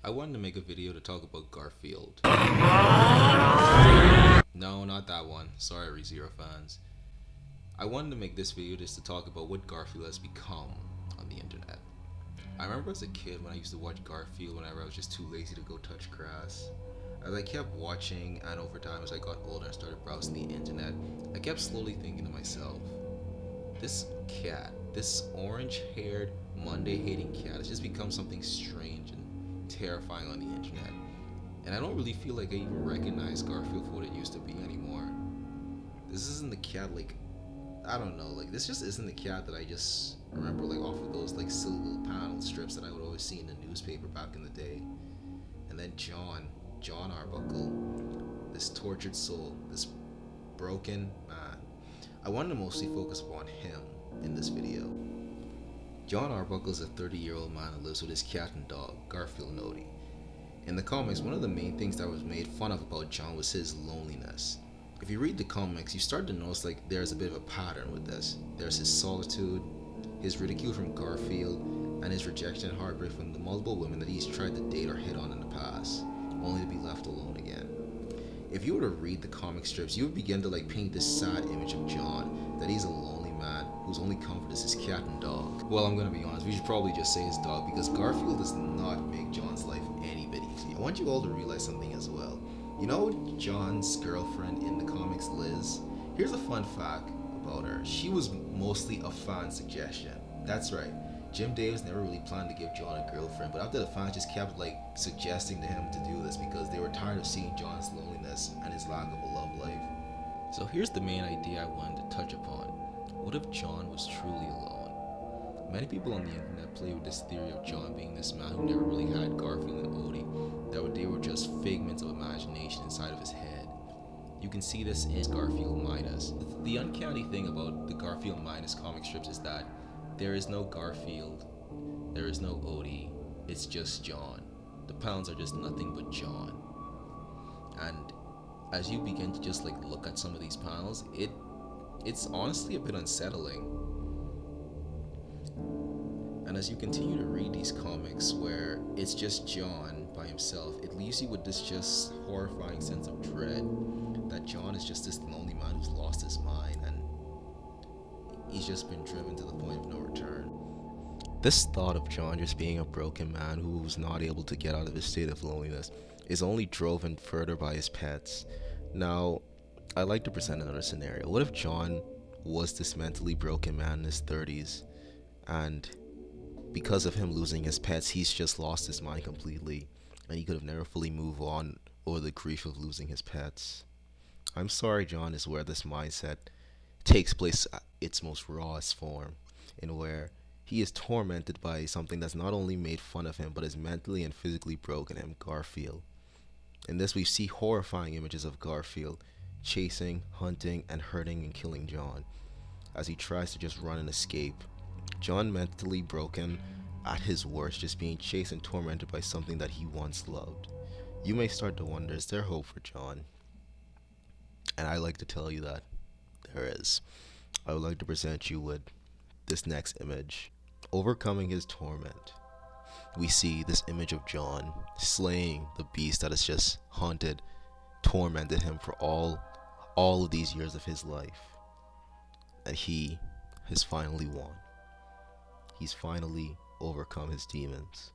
I wanted to make a video to talk about Garfield. No, not that one. Sorry, ReZero fans. I wanted to make this video just to talk about what Garfield has become on the internet. I remember as a kid when I used to watch Garfield whenever I was just too lazy to go touch grass. As I kept watching, and over time as I got older and started browsing the internet, I kept slowly thinking to myself, this cat, this orange-haired, Monday-hating cat has just become something strange and terrifying on the internet. And I don't really feel like I even recognize Garfield for what it used to be anymore. This isn't the cat I don't know, this just isn't the cat that I just remember off of those silly little panel strips that I would always see in the newspaper back in the day. And then John Arbuckle, this tortured soul, this broken man. I wanted to mostly focus upon him in this video. John Arbuckle is a 30-year-old man who lives with his cat and dog, Garfield and Odie. In the comics, one of the main things that was made fun of about John was his loneliness. If you read the comics, you start to notice there's a bit of a pattern with this. There's his solitude, his ridicule from Garfield, and his rejection and heartbreak from the multiple women that he's tried to date or hit on in the past, only to be left alone again. If you were to read the comic strips, you would begin to paint this sad image of John, that he's a lonely man whose only comfort is his cat and dog. Well, I'm gonna be honest, we should probably just say his dog, because Garfield does not make John's life any bit easy. I want you all to realize something as well. You know John's girlfriend in the comics, Liz? Here's a fun fact about her. She was mostly a fan suggestion. That's right. Jim Davis never really planned to give John a girlfriend, but after the fans just kept suggesting to him to do this because they were tired of seeing John's loneliness and his lack of a love life. So here's the main idea I wanted to touch upon. What if John was truly alone? Many people on the internet play with this theory of John being this man who never really had Garfield and Odie, that they were just figments of imagination inside of his head. You can see this in Garfield Minus. The uncanny thing about the Garfield Minus comic strips is that there is no Garfield, there is no Odie, it's just John. The panels are just nothing but John. And as you begin to just look at some of these panels, it's honestly a bit unsettling. And as you continue to read these comics where it's just John by himself, it leaves you with this just horrifying sense of dread that John is just this lonely man who's lost his mind and he's just been driven to the point of no return. This thought of John just being a broken man who was not able to get out of his state of loneliness is only driven further by his pets. Now, I'd like to present another scenario. What if John was this mentally broken man in his 30s and because of him losing his pets, he's just lost his mind completely, and he could have never fully moved on over the grief of losing his pets. I'm sorry, John is where this mindset takes place at its most rawest form, in where he is tormented by something that's not only made fun of him, but is mentally and physically broken him, Garfield. In this, we see horrifying images of Garfield chasing, hunting, and hurting and killing John as he tries to just run and escape. John mentally broken at his worst, just being chased and tormented by something that he once loved. You may start to wonder, is there hope for John? And I like to tell you that there is. I would like to present you with this next image. Overcoming his torment, we see this image of John slaying the beast that has just haunted, tormented him for all of these years of his life. And he has finally won. He's finally overcome his demons.